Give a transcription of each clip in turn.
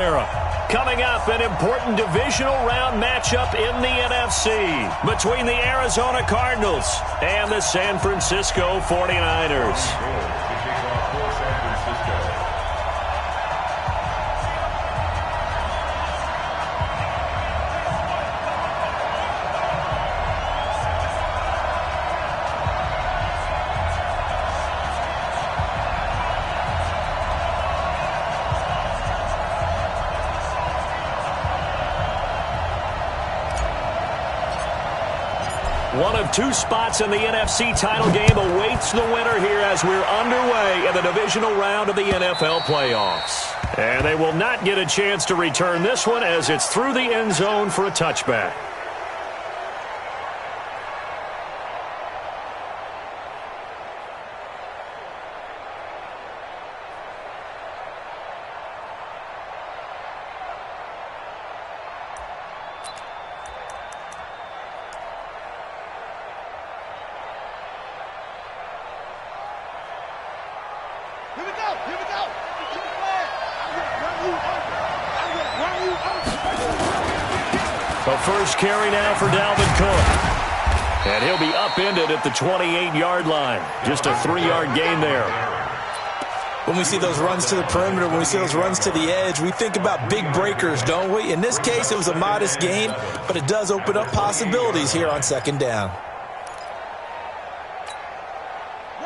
Coming up, an important divisional round matchup in the NFC between the Arizona Cardinals and the San Francisco 49ers. One of two spots in the NFC title game awaits the winner here as we're underway in the divisional round of the NFL playoffs. And they will not get a chance to return this one as it's through the end zone for a touchback. The first carry now for Dalvin Cook. And he'll be upended at the 28-yard line. Just a 3-yard gain there. When we see those runs to the perimeter, when we see those runs to the edge, we think about big breakers, don't we? In this case, it was a modest gain, but it does open up possibilities here on second down.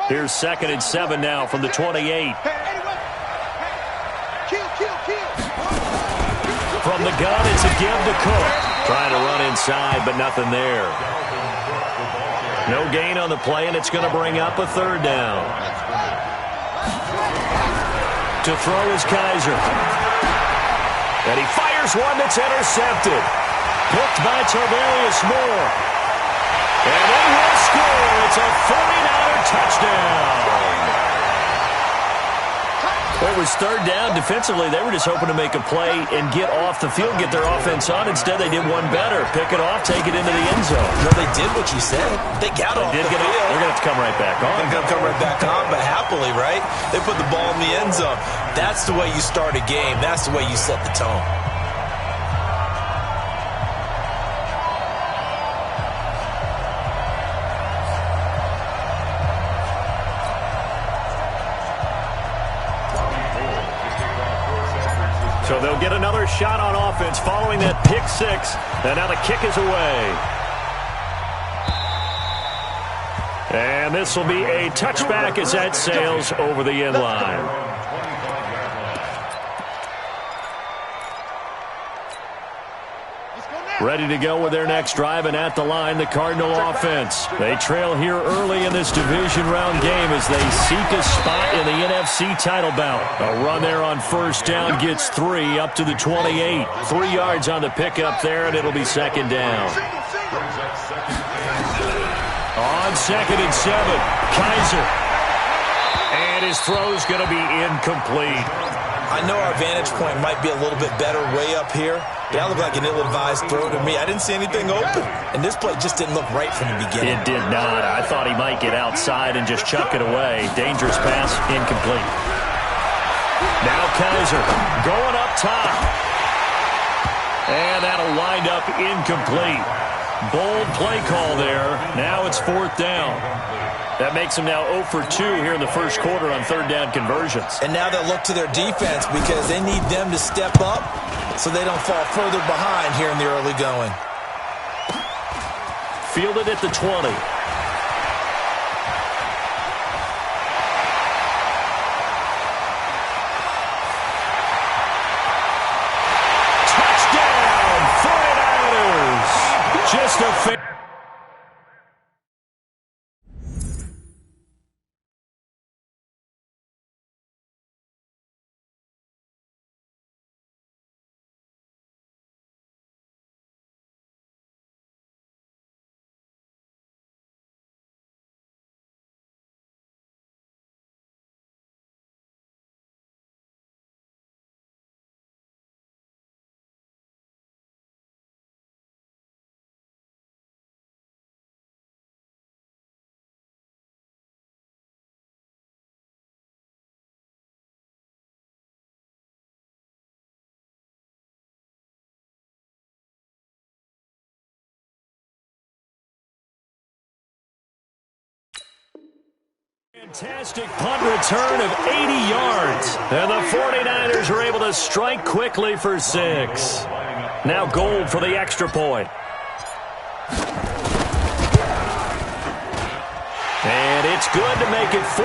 Here's 2nd and 7 now from the 28. From the gun, it's a give to Cook. Trying to run inside, but nothing there. No gain on the play, and it's going to bring up a 3rd down. To throw is Kaiser. And he fires one that's intercepted. Picked by Tarvarius Moore. And they will score. It's a 49er touchdown. It was 3rd down. Defensively, they were just hoping to make a play and get off the field, get their offense on. Instead, they did one better. Pick it off, take it into the end zone. No, they did what you said. They got off the field. They're going to have to come right back on. They're going to come right back on, but happily, right? They put the ball in the end zone. That's the way you start a game. That's the way you set the tone. So they'll get another shot on offense following that pick 6. And now the kick is away. And this will be a touchback as that sails over the end line. Ready to go with their next drive, and at the line, the Cardinal offense. They trail here early in this division round game as they seek a spot in the NFC title bout. A run there on 1st down gets 3 up to the 28. 3 yards on the pickup there, and it'll be 2nd down. On 2nd and 7, Kaiser. And his throw's going to be incomplete. I know our vantage point might be a little bit better way up here. That looked like an ill-advised throw to me. I didn't see anything open. And this play just didn't look right from the beginning. It did not. I thought he might get outside and just chuck it away. Dangerous pass, incomplete. Now Kaiser going up top. And that'll wind up incomplete. Bold play call there. Now it's 4th down. That makes them now 0 for 2 here in the first quarter on 3rd down conversions. And now they'll look to their defense because they need them to step up so they don't fall further behind here in the early going. Fielded at the 20. Touchdown, 49ers! Just a fair. Fantastic punt return of 80 yards. And the 49ers are able to strike quickly for 6. Now Gold for the extra point. And it's good to make it 14-0.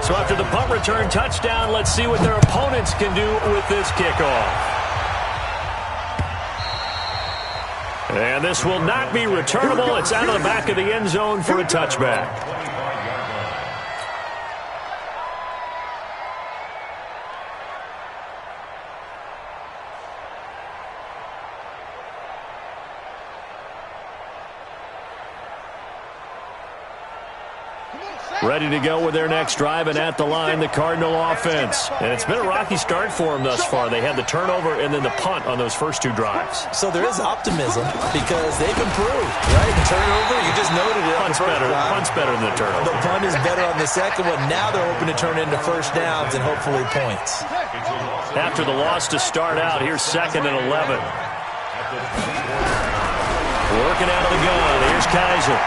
So after the punt return touchdown, let's see what their opponents can do with this kickoff. And this will not be returnable. It's out of the back of the end zone for a touchback. Ready to go with their next drive, and at the line, the Cardinal offense. And it's been a rocky start for them thus far. They had the turnover and then the punt on those first 2 drives. So there is optimism because they've improved, right? The turnover, you just noted it. Punt's better than the turnover. The punt is better on the second one. Now they're hoping to turn into first downs and hopefully points. After the loss to start out, here's 2nd and 11. Working out of the gun. Here's Kaiser.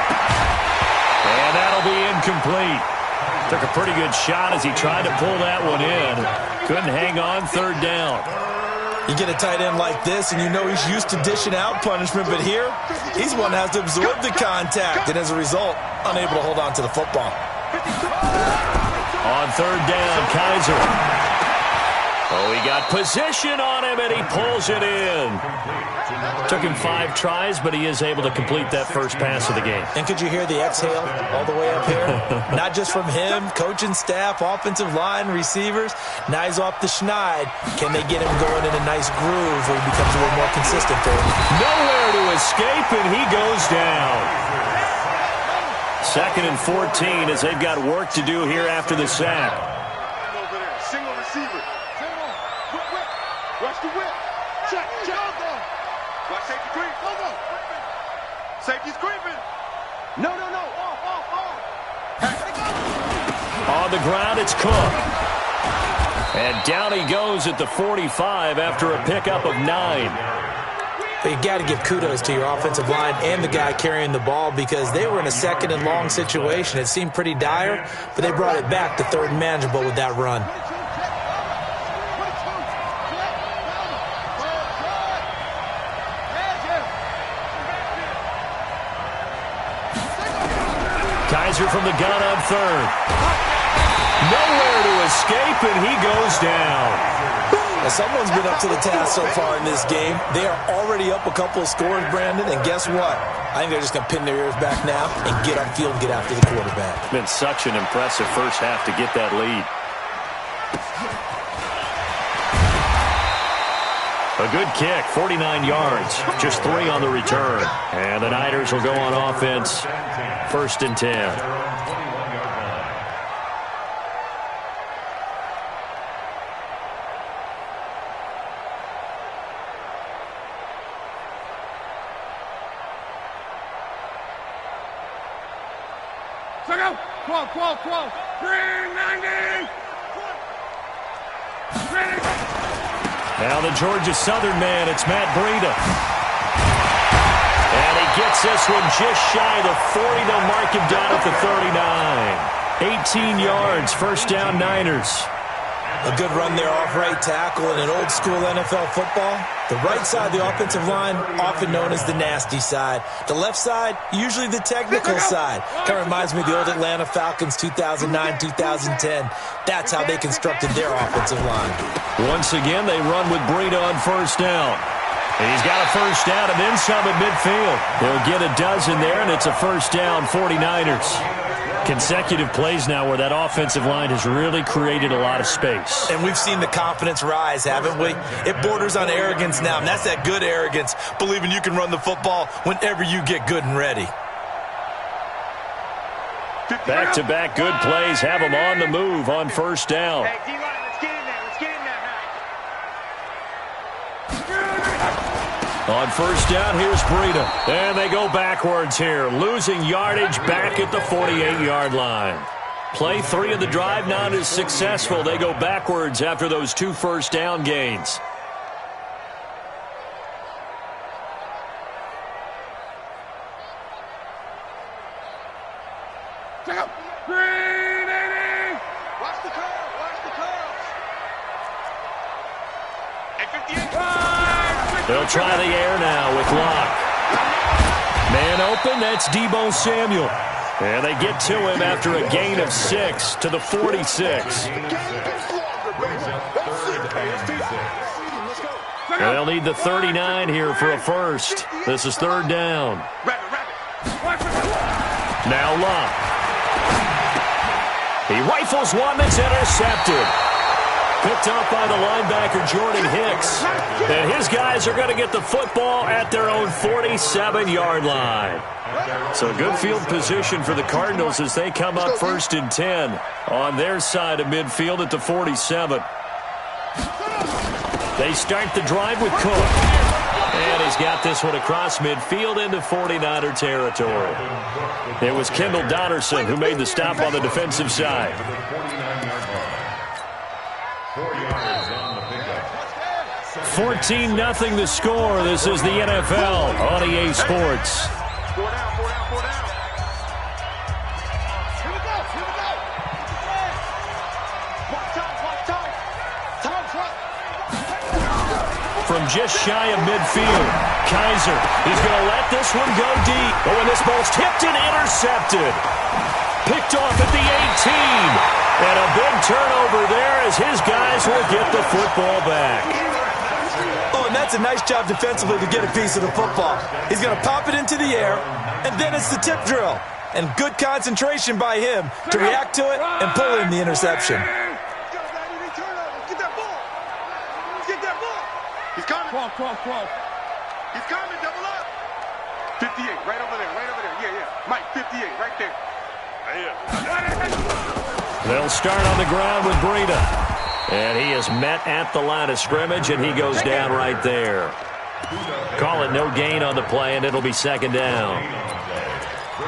And that'll be incomplete. Took a pretty good shot as he tried to pull that one in. Couldn't hang on, 3rd down. You get a tight end like this, and you know he's used to dishing out punishment, but here, he's one that has to absorb the contact, and as a result, unable to hold on to the football. On 3rd down, Kaiser. Oh, he got position on him, and he pulls it in. Took him 5 tries, but he is able to complete that first pass of the game. And could you hear the exhale all the way up here? Not just from him, coaching staff, offensive line, receivers. Now he's off the schneid. Can they get him going in a nice groove where he becomes a little more consistent for him? Nowhere to escape, and he goes down. 2nd and 14 as they've got work to do here after the sack. Single receiver. Watch the whip. Check. Watch safety creep. Safety's creeping. No. Off. On the ground, it's Cook. And down he goes at the 45 after a pickup of 9. But you got to give kudos to your offensive line and the guy carrying the ball because they were in a 2nd and long situation. It seemed pretty dire, but they brought it back to 3rd and manageable with that run. Kaiser from the gun on 3rd. Nowhere to escape, and he goes down. Now, someone's been up to the task so far in this game. They are already up a couple of scores, Brandon, and guess what? I think they're just going to pin their ears back now and get upfield and get after the quarterback. It's been such an impressive first half to get that lead. A good kick, 49 yards, just 3 on the return. And the Niners will go on offense, 1st and 10. Check out. Qual. 390. Ready. Now the Georgia Southern man, it's Matt Breida. And he gets this one just shy of the 40. They'll mark him down at the 39. 18 yards, 1st down Niners. A good run there off right tackle in an old-school NFL football. The right side of the offensive line, often known as the nasty side. The left side, usually the technical side. Kind of reminds me of the old Atlanta Falcons 2009-2010. That's how they constructed their offensive line. Once again, they run with Breida on 1st down. And he's got a 1st down and then some at midfield. They'll get a dozen there, and it's a 1st down, 49ers. Consecutive plays now where that offensive line has really created a lot of space. And we've seen the confidence rise, haven't we? It borders on arrogance now, and that's that good arrogance, believing you can run the football whenever you get good and ready. Back-to-back good plays have them on the move on 1st down. Hey, D-line, let's get in there. On 1st down, here's Breida. And they go backwards here, losing yardage back at the 48-yard line. Play 3 of the drive not as successful. They go backwards after those 2 first down gains. Watch the curve. Watch the curve. Hey, 58. They'll try the air now with Locke. Man open, that's Deebo Samuel. And they get to him after a gain of 6 to the 46. They'll need the 39 here for a first. This is third down. Now Locke. He rifles one that's intercepted. Picked up by the linebacker, Jordan Hicks. And his guys are going to get the football at their own 47-yard line. So good field position for the Cardinals as they come up first and 10 on their side of midfield at the 47. They start the drive with Cook. And he's got this one across midfield into 49er territory. It was Kendall Donnerson who made the stop on the defensive side. 14-0 the score. This is the NFL on EA Sports. From just shy of midfield, Kaiser is going to let this one go deep. Oh, and this ball's tipped and intercepted. Picked off at the 18. And a big turnover there as his guys will get the football back. Oh, and that's a nice job defensively to get a piece of the football. He's going to pop it into the air, and then it's the tip drill. And good concentration by him to react to it and pull in the interception. He's coming. Crawl. He's coming, double up. 58, right over there. Yeah. Mike, 58, right there. They'll start on the ground with Breida. And he is met at the line of scrimmage, and he goes down right there. Call it no gain on the play, and it'll be second down.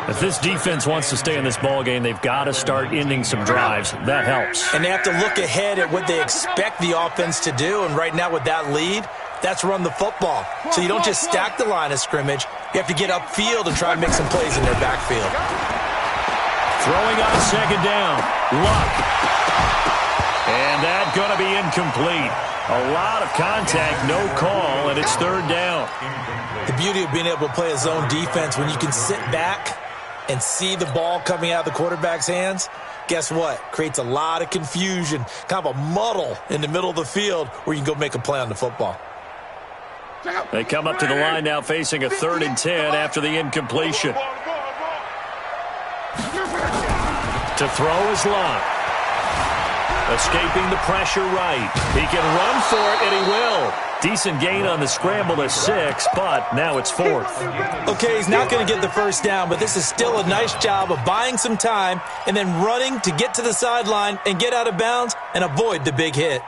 If this defense wants to stay in this ball game, they've got to start ending some drives. That helps. And they have to look ahead at what they expect the offense to do. And right now with that lead, that's run the football. So you don't just stack the line of scrimmage. You have to get upfield and try and make some plays in their backfield. Throwing on second down. Luck. And that's going to be incomplete. A lot of contact, no call, and it's third down. The beauty of being able to play a zone defense when you can sit back and see the ball coming out of the quarterback's hands, guess what? Creates a lot of confusion, kind of a muddle in the middle of the field where you can go make a play on the football. They come up to the line now facing a 3rd and 10 after the incompletion. To throw is Locke. Escaping the pressure right. He can run for it, and he will. Decent gain on the scramble to 6, but now it's 4th. Okay, he's not going to get the first down, but this is still a nice job of buying some time and then running to get to the sideline and get out of bounds and avoid the big hit.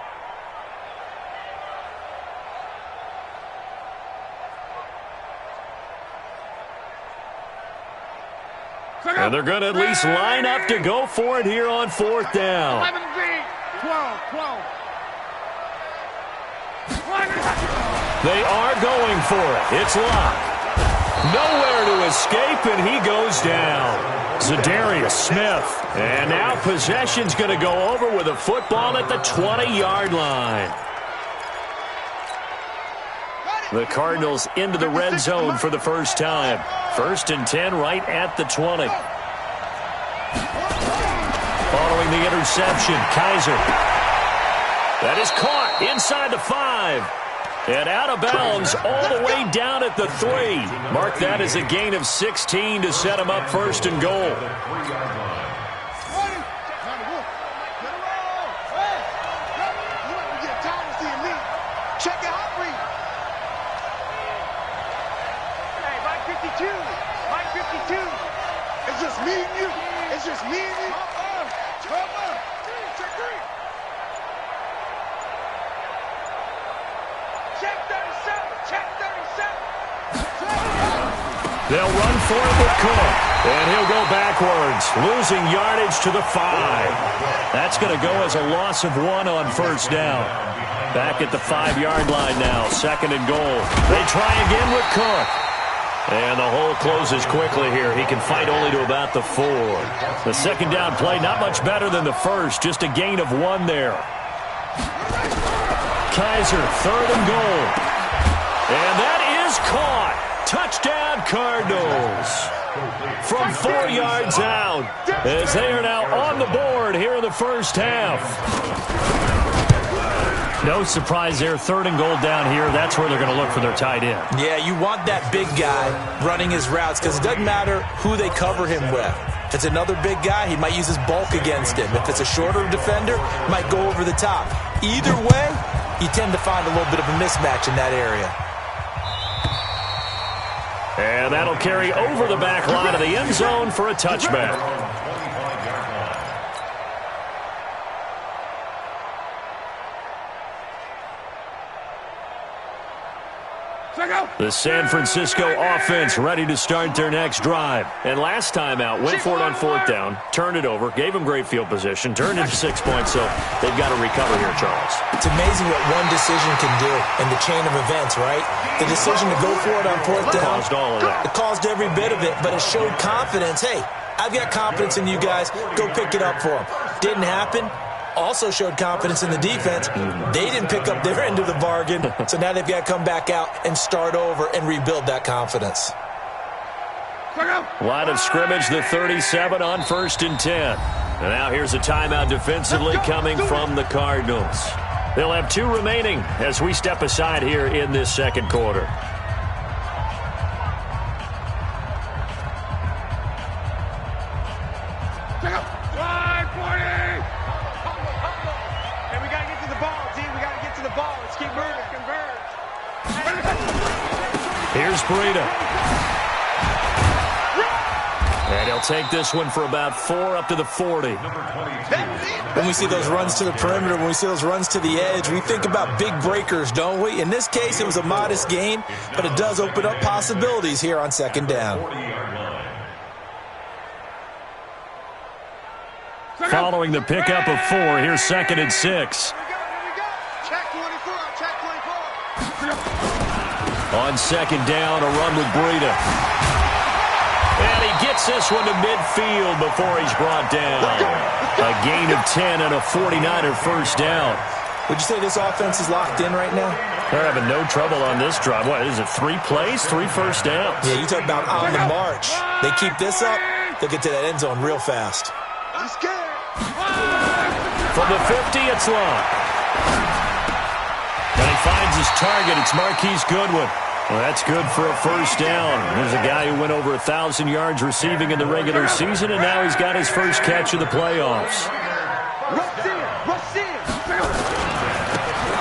And they're going to at least line up to go for it here on 4th down. 12. They are going for it. It's Locke. Nowhere to escape, and he goes down. Zadarius Smith. And now possession's going to go over with a football at the 20-yard line. The Cardinals into the red zone for the first time. 1st and 10 right at the 20. Following the interception, Kaiser. That is caught inside the 5. And out of bounds all the way down at the 3. Mark that as a gain of 16 to set him up 1st and goal. Check it out, Reed. Hey, Mike 52. Mike 52. It's just me and you. It's just me and you. Check 3. Check 37. Check 37. They'll run for it with Cook. And he'll go backwards, losing yardage to the 5. That's going to go as a loss of 1 on 1st down. Back at the 5-yard line now, 2nd and goal. They try again with Cook. And the hole closes quickly here. He can fight only to about the 4. The second down play, not much better than the first. Just a gain of 1 there. Kaiser, 3rd and goal. And that is caught. Touchdown, Cardinals. From 4 yards out, as they are now on the board here in the first half. No surprise there, 3rd and goal down here. That's where they're going to look for their tight end. Yeah, you want that big guy running his routes because it doesn't matter who they cover him with. If it's another big guy, he might use his bulk against him. If it's a shorter defender, he might go over the top. Either way, you tend to find a little bit of a mismatch in that area. And that'll carry over the back line of the end zone for a touchback. The San Francisco offense ready to start their next drive. And last time out, went for it on 4th down, turned it over, gave them great field position, turned into 6 points, so they've got to recover here, Charles. It's amazing what one decision can do in the chain of events, right? The decision to go for it on 4th down. Caused all of that. It caused every bit of it, but it showed confidence. Hey, I've got confidence in you guys. Go pick it up for them. Didn't happen. Also showed confidence in the defense. They didn't pick up their end of the bargain, so now they've got to come back out and start over and rebuild that confidence. Line of scrimmage, the 37 on 1st and 10. And now here's a timeout defensively coming from the Cardinals. They'll have 2 remaining as we step aside here in this second quarter. Here's Breida. And he'll take this one for about 4 up to the 40. When we see those runs to the perimeter, when we see those runs to the edge, we think about big breakers, don't we? In this case, it was a modest gain, but it does open up possibilities here on 2nd down. Following the pickup of 4, here's 2nd and 6. On 2nd down, a run with Breida. And he gets this one to midfield before he's brought down. A gain of 10 and a 49er first down. Would you say this offense is locked in right now? They're having no trouble on this drive. What, is it 3 plays, 3 first downs? Yeah, you talk about on the march. They keep this up, they'll get to that end zone real fast. From the 50, it's long. And he finds his target. It's Marquise Goodwin. Well, that's good for a first down. There's a guy who went over 1,000 yards receiving in the regular season, and now he's got his first catch of the playoffs.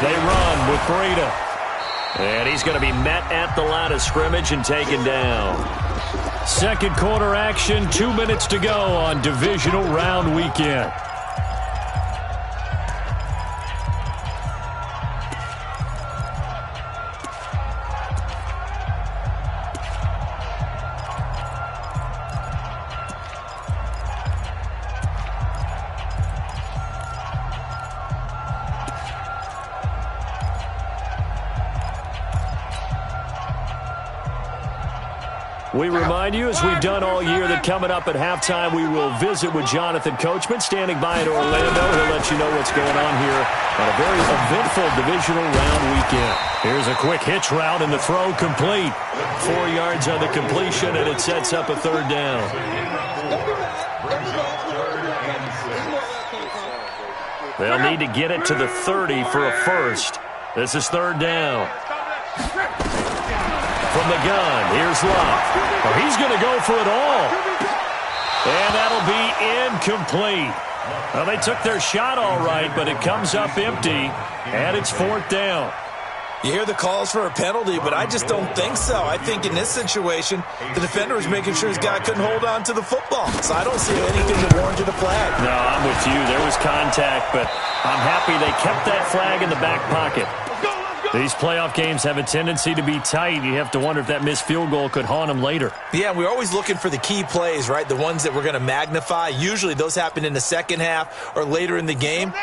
They run with Breida. And he's going to be met at the line of scrimmage and taken down. Second quarter action, 2 minutes to go on divisional round weekend. We remind you, as we've done all year, that coming up at halftime, we will visit with Jonathan Coachman, standing by in Orlando. He'll let you know what's going on here on a very eventful divisional round weekend. Here's a quick hitch route, and the throw complete. 4 yards on the completion, and it sets up a 3rd down. They'll need to get it to the 30 for a first. This is 3rd down. From the gun, here's Love. Oh, he's going to go for it all. And that'll be incomplete. Well, they took their shot all right, but it comes up empty, and it's 4th down. You hear the calls for a penalty, but I just don't think so. I think in this situation, the defender was making sure his guy couldn't hold on to the football. So I don't see anything that warranted a flag. No, I'm with you. There was contact, but I'm happy they kept that flag in the back pocket. These playoff games have a tendency to be tight. You have to wonder if that missed field goal could haunt them later. Yeah, we're always looking for the key plays, right? The ones that we're going to magnify. Usually those happen in the second half or later in the game.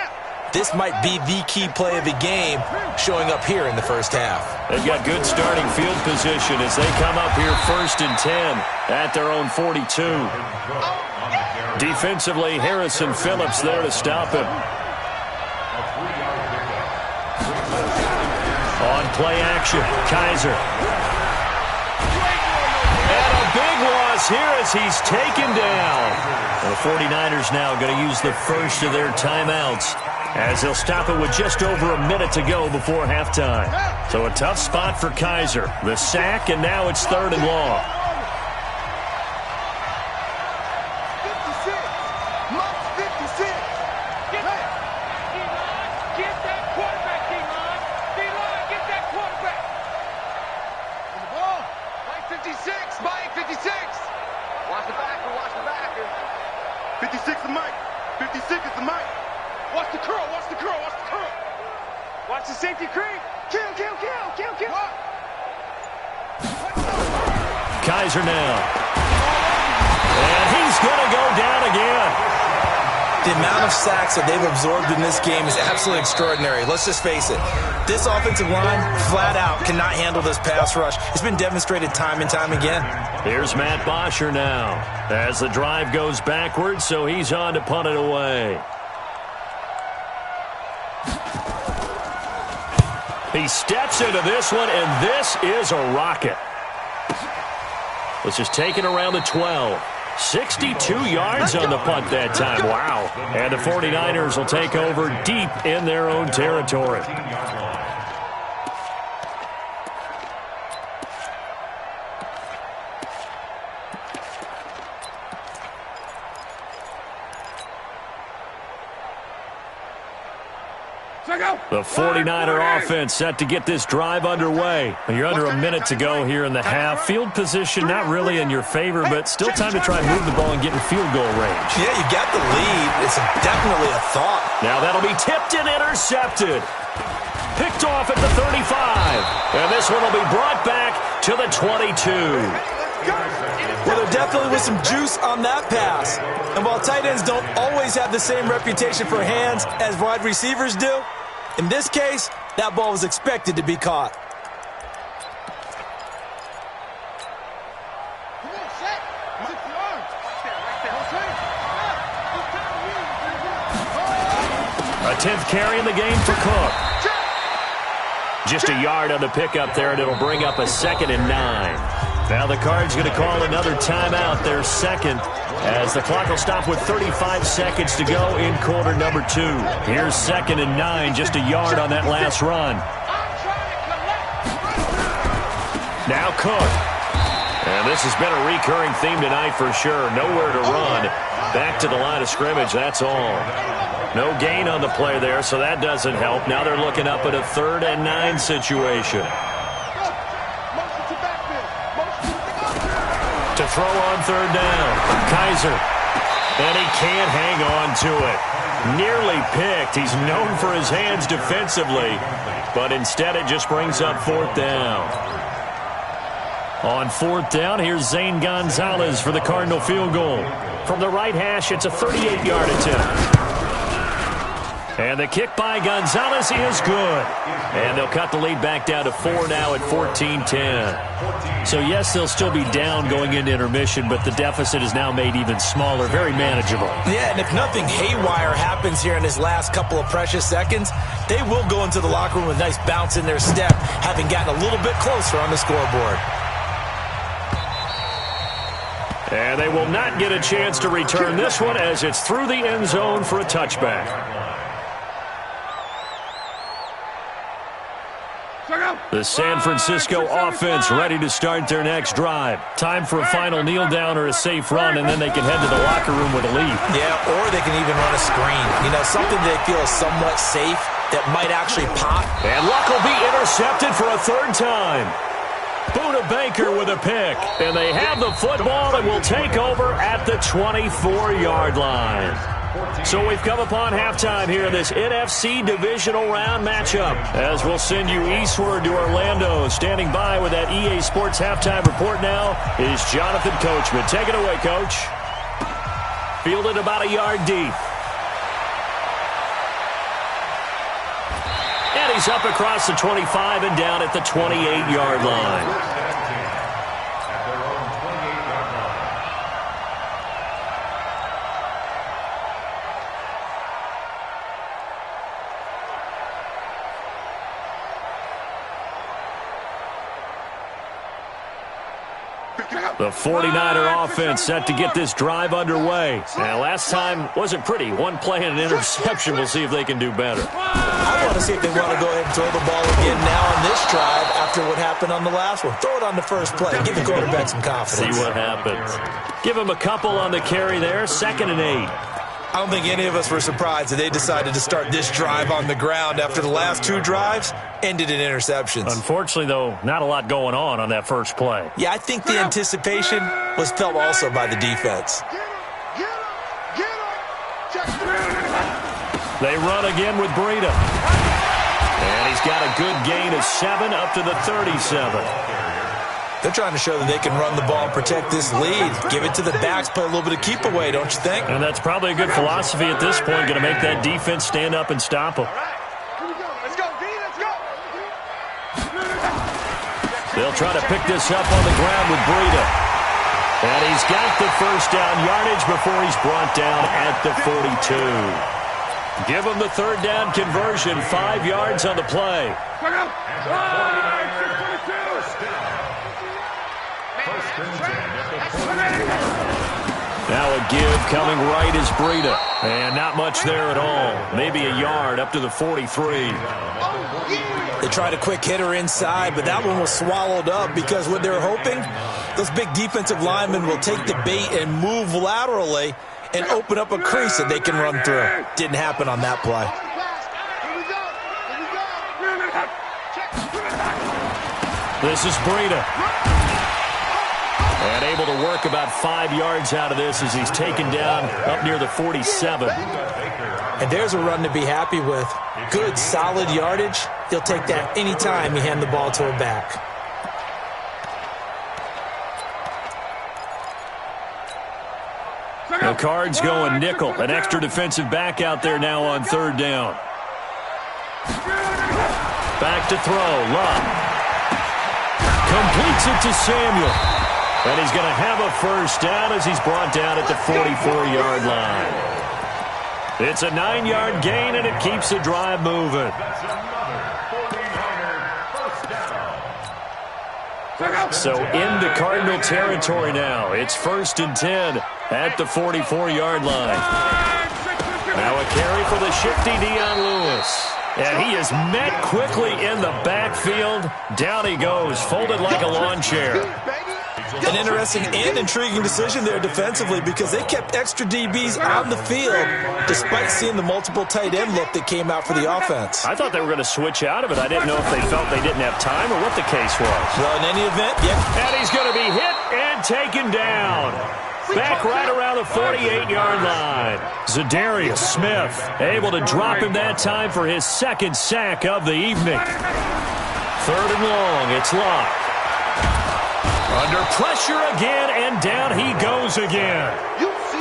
this might be the key play of the game showing up here in the first half. They've got good starting field position as they come up here 1st and 10 at their own 42. Defensively, Harrison Phillips there to stop him. On play action, Kaiser. And a big loss here as he's taken down. And the 49ers now going to use the first of their timeouts as they'll stop it with just over a minute to go before halftime. So a tough spot for Kaiser. The sack, and now it's 3rd and long. Kaiser now. And he's going to go down again. The amount of sacks that they've absorbed in this game is absolutely extraordinary. Let's just face it. This offensive line, flat out, cannot handle this pass rush. It's been demonstrated time and time again. Here's Matt Bosher now as the drive goes backwards, so he's on to punt it away. He steps into this one, and this is a rocket. Let's just take it around the 12. 62 yards on the punt that time. Wow. And the 49ers will take over deep in their own territory. The 49er offense set to get this drive underway. You're under a minute to go here in the half. Field position not really in your favor, but still time to try and move the ball and get in field goal range. Yeah, you got the lead. It's definitely a thought. Now that'll be tipped and intercepted. Picked off at the 35. And this one will be brought back to the 22. Well, there definitely was some juice on that pass. And while tight ends don't always have the same reputation for hands as wide receivers do, in this case, that ball was expected to be caught. A 10th carry in the game for Cook. Just a yard on the pickup there, and it'll bring up a 2nd and 9. Now the Cards going to call another timeout, their second, as the clock will stop with 35 seconds to go in quarter number 2. Here's 2nd and 9, just a yard on that last run. Now Cook. And this has been a recurring theme tonight for sure. Nowhere to run. Back to the line of scrimmage, that's all. No gain on the play there, so that doesn't help. Now they're looking up at a 3rd and 9 situation. To throw on 3rd down. Kaiser. And he can't hang on to it. Nearly picked. He's known for his hands defensively. But instead it just brings up 4th down. On 4th down, here's Zane Gonzalez for the Cardinal field goal. From the right hash, it's a 38-yard attempt. And the kick by Gonzalez is good. And they'll cut the lead back down to 4 now at 14-10. So, yes, they'll still be down going into intermission, but the deficit is now made even smaller, very manageable. Yeah, and if nothing haywire happens here in his last couple of precious seconds, they will go into the locker room with a nice bounce in their step, having gotten a little bit closer on the scoreboard. And they will not get a chance to return this one as it's through the end zone for a touchback. The San Francisco offense ready to start their next drive. Time for a final kneel down or a safe run, and then they can head to the locker room with a lead. Yeah, or they can even run a screen. You know, something they feel is somewhat safe that might actually pop. And Luck will be intercepted for a 3rd time. Buda Baker with a pick. And they have the football and will take over at the 24-yard line. So we've come upon halftime here in this NFC divisional round matchup. As we'll send you eastward to Orlando. Standing by with that EA Sports halftime report now is Jonathan Coachman. Take it away, Coach. Fielded about a yard deep. He's up across the 25 and down at the 28-yard line. The 49er offense set to get this drive underway. And last time wasn't pretty. One play and an interception. We'll see if they can do better. I want to see if they want to go ahead and throw the ball again now on this drive after what happened on the last one. Throw it on the first play. Give the quarterback some confidence. See what happens. Give him a couple on the carry there. 2nd and 8. I don't think any of us were surprised that they decided to start this drive on the ground after the last 2 drives ended in interceptions. Unfortunately, though, not a lot going on that first play. Yeah, I think the anticipation was felt also by the defense. They run again with Breida. And he's got a good gain of 7 up to the 37. They're trying to show that they can run the ball and protect this lead. Give it to the backs, play a little bit of keep away, don't you think? And that's probably a good philosophy at this point, going to make that defense stand up and stop them. Let's go, D, let's go. They'll try to pick this up on the ground with Breida. And he's got the first down yardage before he's brought down at the 42. Give him the 3rd down conversion, 5 yards on the play. Now a give coming right is Breida. And not much there at all. Maybe a yard up to the 43. They tried a quick hitter inside, but that one was swallowed up because what they're hoping, those big defensive linemen will take the bait and move laterally and open up a crease that they can run through. Didn't happen on that play. This is Breida. And able to work about 5 yards out of this as he's taken down up near the 47. And there's a run to be happy with. Good, solid yardage. He'll take that anytime you hand the ball to a back. The Cards going nickel. An extra defensive back out there now on 3rd down. Back to throw. Love. Completes it to Samuel. And he's going to have a first down as he's brought down at the 44-yard line. It's a 9-yard gain, and it keeps the drive moving. So into Cardinal territory now. It's 1st and 10 at the 44-yard line. Now a carry for the shifty Dion Lewis. And he is met quickly in the backfield. Down he goes, folded like a lawn chair. An interesting and intriguing decision there defensively because they kept extra DBs on the field despite seeing the multiple tight end look that came out for the offense. I thought they were going to switch out of it. I didn't know if they felt they didn't have time or what the case was. Well, in any event, yeah. And he's going to be hit and taken down. Back right around the 48-yard line. Zadarius Smith able to drop him that time for his 2nd sack of the evening. 3rd and long. It's Locke. Under pressure again, and down he goes again.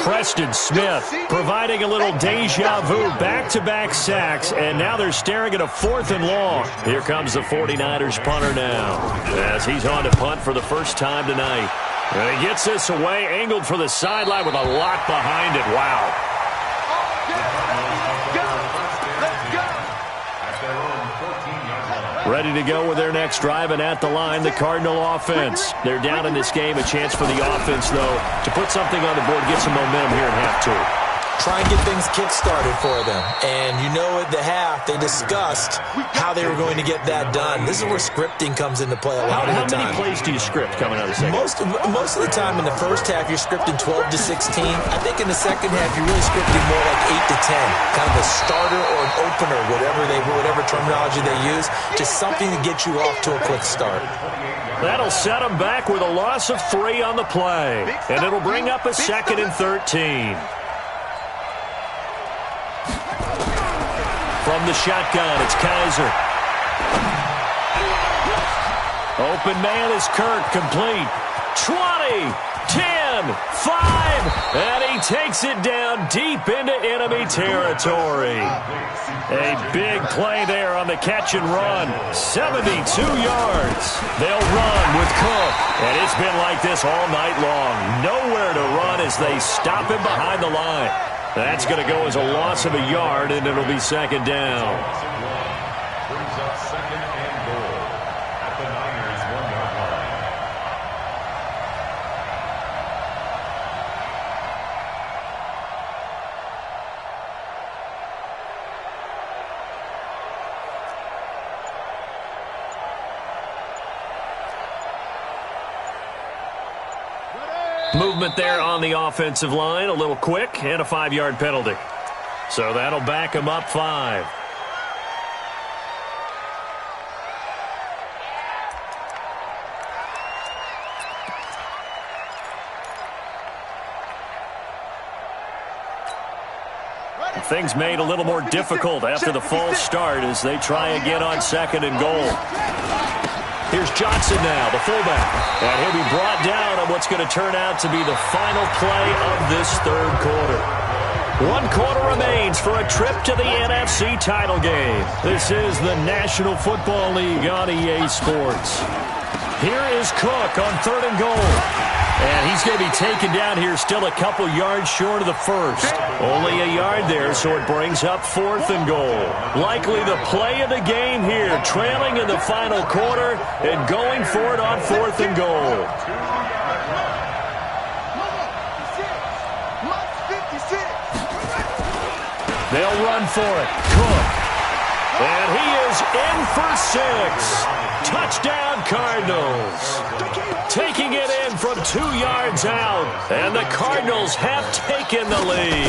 Preston Smith providing a little deja vu, back-to-back sacks, and now they're staring at a 4th and long. Here comes the 49ers punter now as he's on to punt for the first time tonight. And he gets this away, angled for the sideline with a lot behind it. Wow. Ready to go with their next drive, and at the line, the Cardinal offense. They're down in this game. A chance for the offense, though, to put something on the board, get some momentum here in half 2. Try and get things kick-started for them. And you know at the half, they discussed how they were going to get that done. This is where scripting comes into play a lot of the time. How many plays do you script coming out of the second? Most of the time in the first half, you're scripting 12 to 16. I think in the second half, you're really scripting more like 8 to 10. Kind of a starter or an opener, whatever terminology they use. Just something to get you off to a quick start. That'll set them back with a loss of 3 on the play. And it'll bring up a 2nd and 13. From the shotgun, it's Kaiser. Open man is Kirk, complete. 20, 10, 10, 5, and he takes it down deep into enemy territory. A big play there on the catch and run. 72 yards. They'll run with Cook. And it's been like this all night long. Nowhere to run as they stop him behind the line. That's going to go as a loss of a yard, and it'll be second down. Brings up second and goal at the Niners' 1-yard line. Movement there on the offensive line, a little quick, and a 5-yard penalty. So that'll back him up 5. Things made a little more difficult after the false start as they try again on second and goal. Here's Johnson now, the fullback. And he'll be brought down on what's going to turn out to be the final play of this third quarter. 1 quarter remains for a trip to the NFC title game. This is the National Football League on EA Sports. Here is Cook on third and goal. And he's going to be taken down here still a couple yards short of the first. Only a yard there, so it brings up 4th and goal. Likely the play of the game here, trailing in the final quarter and going for it on 4th and goal. They'll run for it. Cook. And he is in for 6. Touchdown, Cardinals. Taking it in from 2 yards out. And the Cardinals have taken the lead.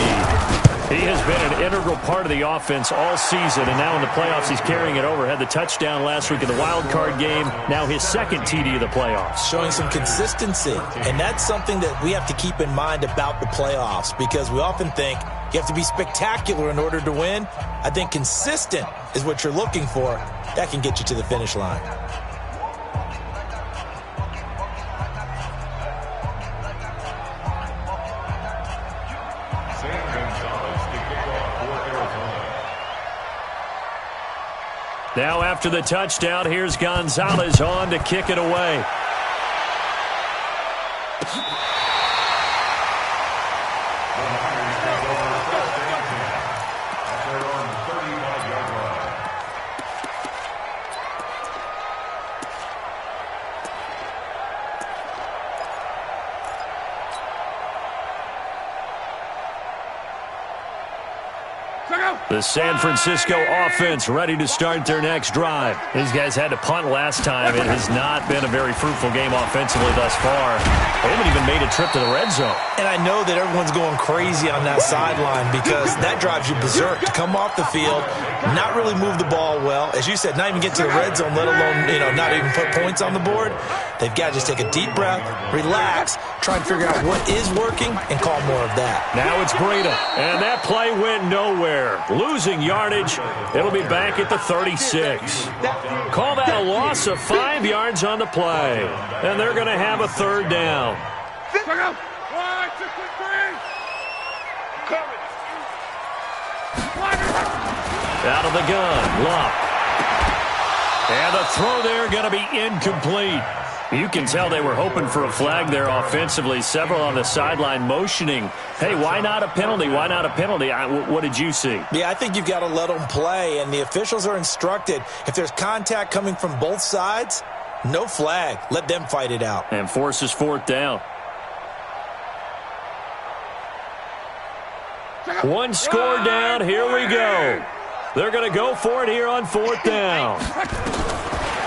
He has been an integral part of the offense all season, and now in the playoffs he's carrying it over. Had the touchdown last week in the wild card game. Now his second TD of the playoffs. Showing some consistency, and that's something that we have to keep in mind about the playoffs, because we often think you have to be spectacular in order to win. I think consistent is what you're looking for. That can get you to the finish line. Now after the touchdown, here's Gonzalez on to kick it away. The San Francisco offense ready to start their next drive. These guys had to punt last time. It has not been a very fruitful game offensively thus far. They haven't even made a trip to the red zone. And I know that everyone's going crazy on that sideline because that drives you berserk to come off the field, not really move the ball well. As you said, not even get to the red zone, let alone, not even put points on the board. They've got to just take a deep breath, relax, try and figure out what is working, and call more of that. Now it's Breida, and that play went nowhere. Losing yardage, it'll be back at the 36. Call that a loss of 5 yards on the play, and they're going to have a third down. Out of the gun, Luck. And the throw there going to be incomplete. You can tell they were hoping for a flag there offensively. Several on the sideline motioning, hey, why not a penalty? Why not a penalty? What did you see? Yeah, I think you've got to let them play, and the officials are instructed. If there's contact coming from both sides, no flag. Let them fight it out. And forces 4th down. One score down. Here we go. They're going to go for it here on 4th down.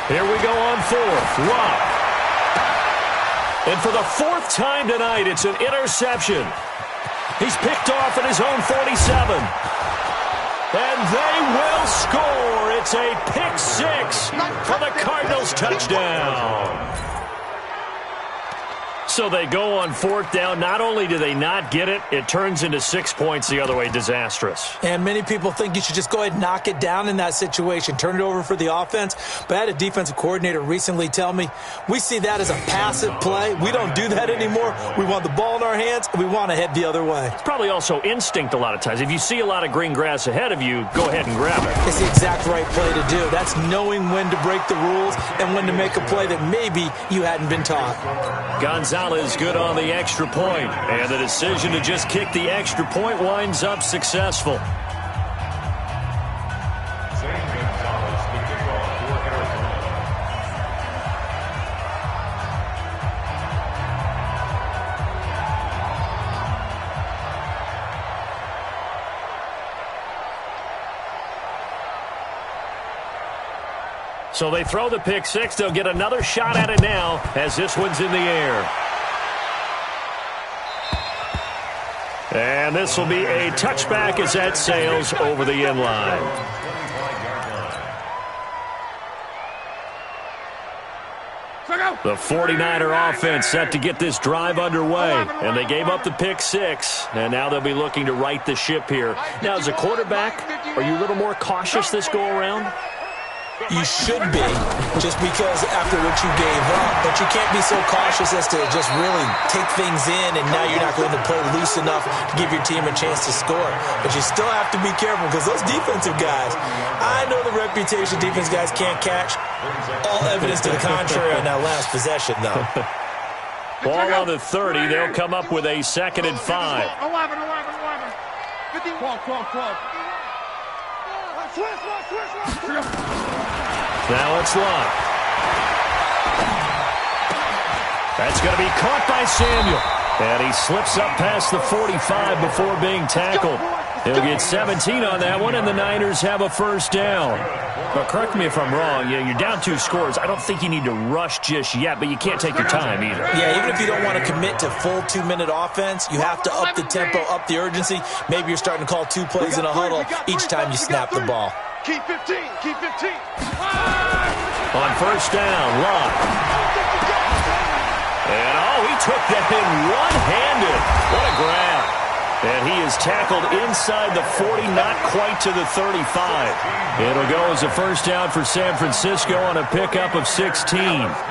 Here we go on 4th. Luck. And for the 4th time tonight, it's an interception. He's picked off at his own 47. And they will score. It's a pick 6 for the Cardinals touchdown. So they go on fourth down. Not only do they not get it, it turns into 6 points the other way. Disastrous. And many people think you should just go ahead and knock it down in that situation. Turn it over for the offense. But I had a defensive coordinator recently tell me, we see that as a passive play. We don't do that anymore. We want the ball in our hands, and we want to head the other way. It's probably also instinct a lot of times. If you see a lot of green grass ahead of you, go ahead and grab it. It's the exact right play to do. That's knowing when to break the rules and when to make a play that maybe you hadn't been taught. Gonzalez good on the extra point, and the decision to just kick the extra point winds up successful. Zane Gonzalez, the kickoff for Arizona. So they throw the pick six. They'll get another shot at it now as this one's in the air. And this will be a touchback as that sails over the end line. The 49er offense set to get this drive underway. And they gave up the pick six. And now they'll be looking to right the ship here. Now, as a quarterback, are you a little more cautious this go around? You should be, just because after what you gave up. But you can't be so cautious as to just really take things in, and now you're not going to play loose enough to give your team a chance to score. But you still have to be careful, because those defensive guys, I know the reputation defense guys can't catch. All evidence to the contrary on that last possession, though. Ball on the 30. They'll come up with a 2nd and 5. 11. 12. Now it's Locke. That's going to be caught by Samuel. And he slips up past the 45 before being tackled. He'll get 17 on that one, and the Niners have a first down. But correct me if I'm wrong. You're down 2 scores. I don't think you need to rush just yet, but you can't take your time either. Yeah, even if you don't want to commit to full 2-minute offense, you have to up the tempo, up the urgency. Maybe you're starting to call 2 plays in a huddle each time you snap the ball. Keep 15. On first down, Locke. And, he took that in one-handed. What a grab. And he is tackled inside the 40, not quite to the 35. It'll go as a first down for San Francisco on a pickup of 16.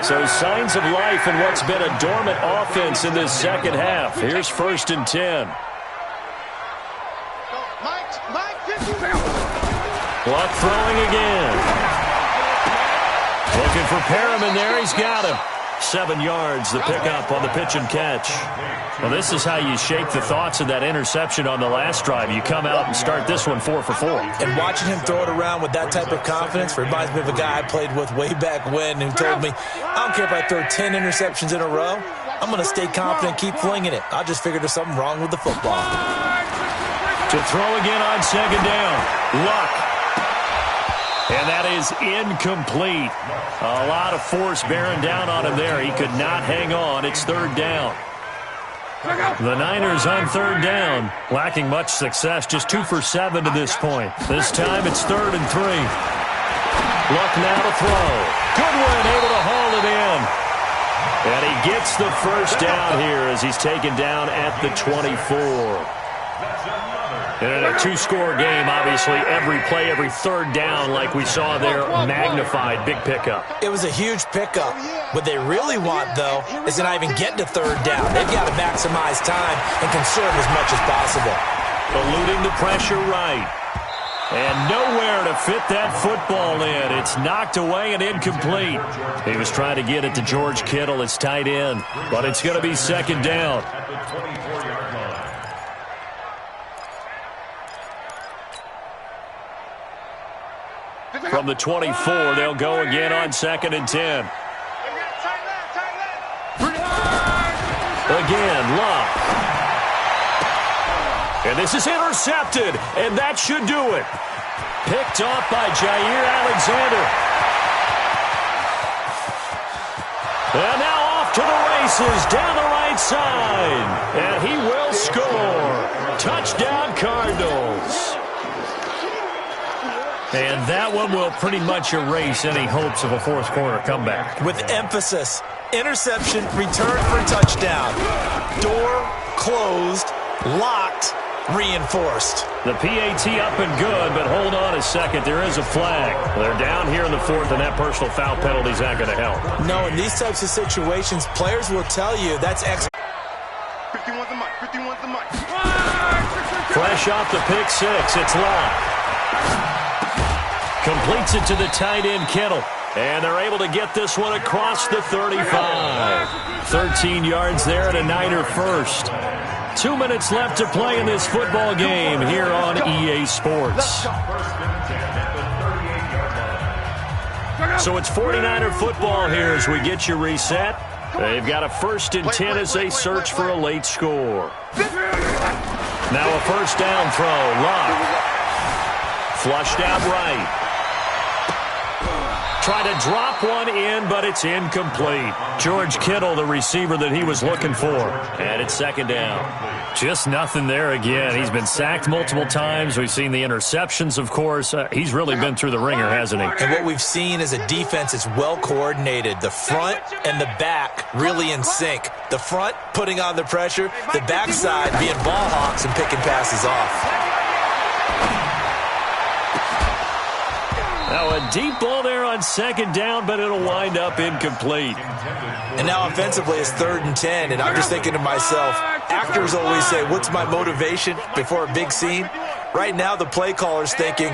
So signs of life in what's been a dormant offense in this second half. Here's 1st and 10. Luck throwing again. Looking for Perriman there. He's got him. 7 yards, the pickup on the pitch and catch. Well, this is how you shake the thoughts of that interception on the last drive. You come out and start this one 4 for 4. And watching him throw it around with that type of confidence reminds me of a guy I played with way back when who told me, I don't care if I throw 10 interceptions in a row. I'm going to stay confident, keep flinging it. I just figured there's something wrong with the football. To throw again on 2nd down. Luck. And that is incomplete. A lot of force bearing down on him there. He could not hang on. It's 3rd down. The Niners on 3rd down, lacking much success. Just 2 for 7 to this point. This time it's 3rd and 3. Luck now to throw. Goodwin able to haul it in. And he gets the first down here as he's taken down at the 24. And in a 2-score game, obviously, every play, every 3rd down, like we saw there, magnified. Big pickup. It was a huge pickup. What they really want, though, is to not even get to 3rd down. They've got to maximize time and conserve as much as possible. Eluding the pressure right. And nowhere to fit that football in. It's knocked away and incomplete. He was trying to get it to George Kittle, his tight end. But it's going to be 2nd down. From the 24, they'll go again on 2nd and 10. Again, Luck. And this is intercepted, and that should do it. Picked off by Jair Alexander. And now off to the races down the right side. And he will score. Touchdown, Cardinals. And that one will pretty much erase any hopes of a fourth quarter comeback. With emphasis, interception, return for touchdown. Door closed, locked, reinforced. The PAT up and good, but hold on a second. There is a flag. They're down here in the fourth, and that personal foul penalty is not going to help. No, in these types of situations, players will tell you that's 51's the mic. 51's the mic. Fresh off the pick six, it's locked. Completes it to the tight end, Kittle. And they're able to get this one across the 35. 13 yards there and a Niner first. 2 minutes left to play in this football game here on EA Sports. So it's 49er football here as we get you reset. They've got a 1st and 10 as they search for a late score. Now a first down throw. Love. Flushed out right. Try to drop one in, but it's incomplete. George Kittle, the receiver that he was looking for. And it's 2nd down. Just nothing there again. He's been sacked multiple times. We've seen the interceptions, of course. He's really been through the ringer, hasn't he? And what we've seen is a defense that's well coordinated. The front and the back really in sync. The front putting on the pressure, the backside being ball hawks and picking passes off. Now a deep ball there on 2nd down, but it'll wind up incomplete. And now offensively it's 3rd and 10, and I'm just thinking to myself, actors always say, what's my motivation before a big scene? Right now the play caller's thinking,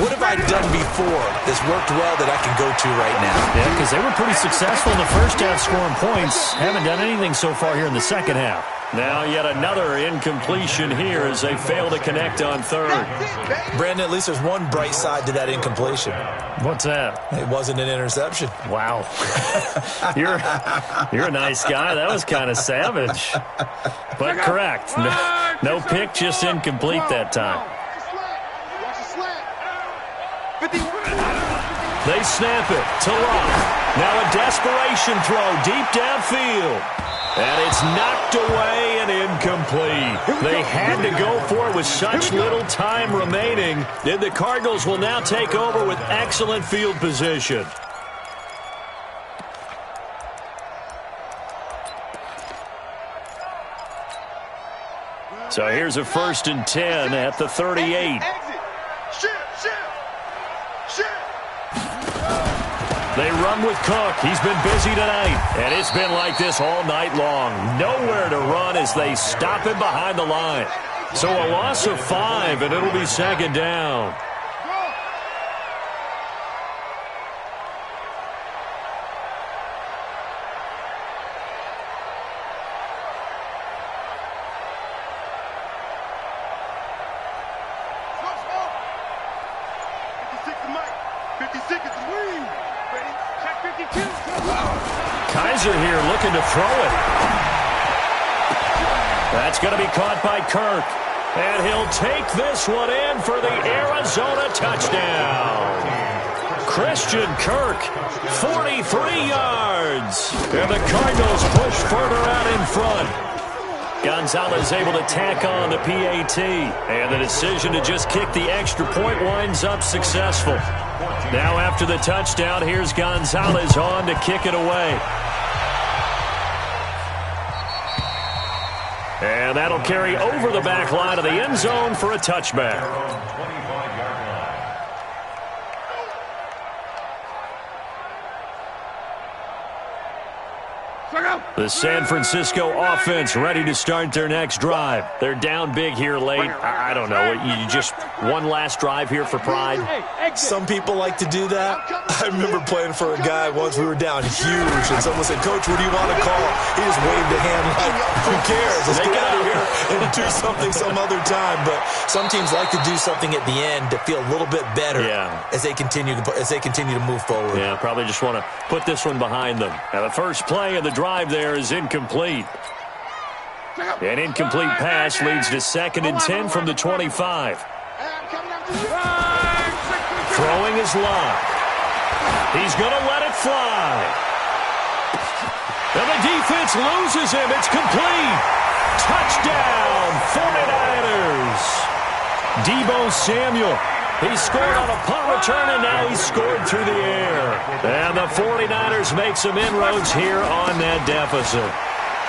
what have I done before that's worked well that I can go to right now? Yeah, because they were pretty successful in the first half scoring points. Haven't done anything so far here in the second half. Now yet another incompletion here as they fail to connect on 3rd. Brandon, at least there's one bright side to that incompletion. What's that? It wasn't an interception. Wow. You're a nice guy. That was kind of savage. But correct. No pick, just incomplete that time. They snap it to Love. Now a desperation throw deep downfield. And it's knocked away and incomplete. They had to go for it with such little time remaining. And the Cardinals will now take over with excellent field position. So here's a 1st and 10 at the 38. They run with Cook. He's been busy tonight. And it's been like this all night long. Nowhere to run as they stop him behind the line. So a loss of 5, and it'll be 2nd down. Kaiser here looking to throw it. That's going to be caught by Kirk. And he'll take this one in for the Arizona touchdown. Christian Kirk, 43 yards. And the Cardinals push further out in front. Gonzalez able to tack on the PAT. And the decision to just kick the extra point winds up successful. Now after the touchdown, here's Gonzalez on to kick it away. And that'll carry over the back line of the end zone for a touchback. The San Francisco offense ready to start their next drive. They're down big here late. I don't know. You just one last drive here for pride? Some people like to do that. I remember playing for a guy once. We were down huge, and someone said, Coach, what do you want to call? He just waved a hand like, who cares? Let's get out of here and do something some other time. But some teams like to do something at the end to feel a little bit better as they continue to move forward. Yeah, probably just want to put this one behind them. Now, the first play of the drive there is incomplete. An incomplete pass leads to 2nd and 10 from the 25. Throwing is locked. He's going to let it fly. And the defense loses him. It's complete. Touchdown, 49ers. Deebo Samuel. He scored on a punt return, and now he's scored through the air. And the 49ers make some inroads here on that deficit.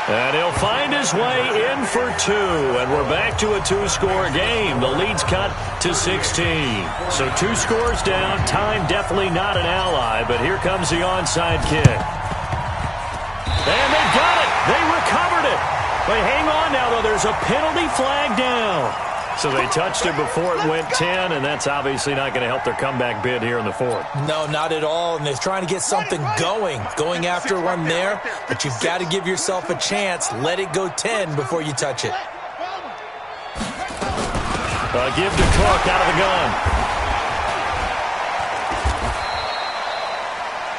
And he'll find his way in for two. And we're back to a two-score game. The lead's cut to 16. So 2 scores down. Time definitely not an ally. But here comes the onside kick. And they got it. They recovered it. But hang on now, though. There's a penalty flag down. So they touched it before it went 10, and that's obviously not going to help their comeback bid here in the fourth. No, not at all, and they're trying to get something going after one there, but you've got to give yourself a chance. Let it go 10 before you touch it. Give to Cook out of the gun.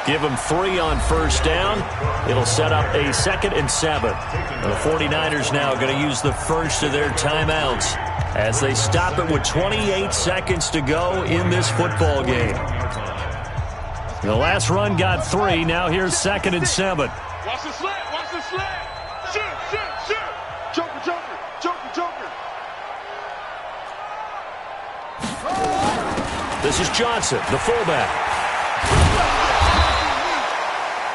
Give him 3 on first down. It'll set up a 2nd and 7. And the 49ers now going to use the first of their timeouts as they stop it with 28 seconds to go in this football game. The last run got 3. Now here's 2nd and 7. Watch the slant. Watch the slant. Shoot. Joker. This is Johnson, the fullback.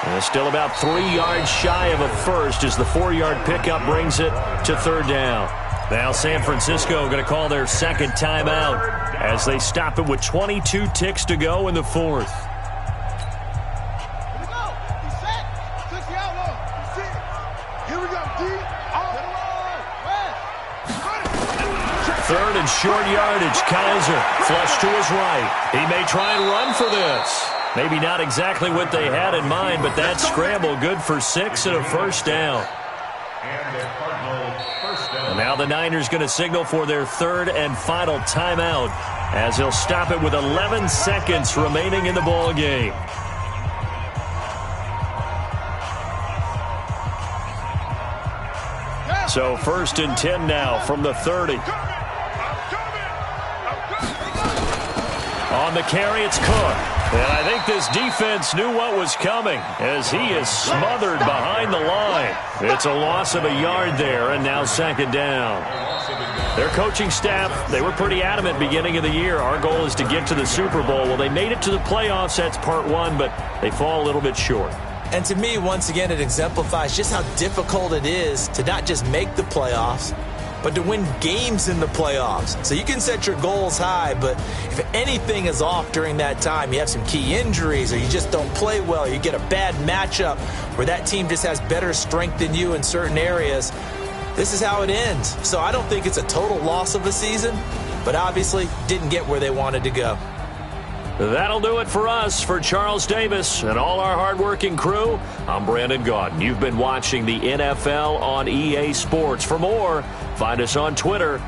And still about 3 yards shy of a first as the 4-yard pickup brings it to 3rd down. Now San Francisco going to call their 2nd timeout as they stop it with 22 ticks to go in the 4th. Third and short yardage. Kaiser flush to his right. He may try and run for this. Maybe not exactly what they had in mind, but that scramble good for 6 and a first down. And now the Niners going to signal for their 3rd and final timeout as he'll stop it with 11 seconds remaining in the ball game. So 1st and 10 now from the 30. On the carry, it's Cook. And I think this defense knew what was coming as he is smothered behind the line. It's a loss of a yard there, and now 2nd down. Their coaching staff, they were pretty adamant beginning of the year. Our goal is to get to the Super Bowl. Well, they made it to the playoffs. That's part 1, but they fall a little bit short. And to me, once again, it exemplifies just how difficult it is to not just make the playoffs, but to win games in the playoffs. So you can set your goals high, but if anything is off during that time, you have some key injuries or you just don't play well, you get a bad matchup where that team just has better strength than you in certain areas, this is how it ends. So I don't think it's a total loss of a season, but obviously didn't get where they wanted to go. That'll do it for us. For Charles Davis and all our hardworking crew, I'm Brandon Gaudin. You've been watching the NFL on EA Sports. For more, find us on Twitter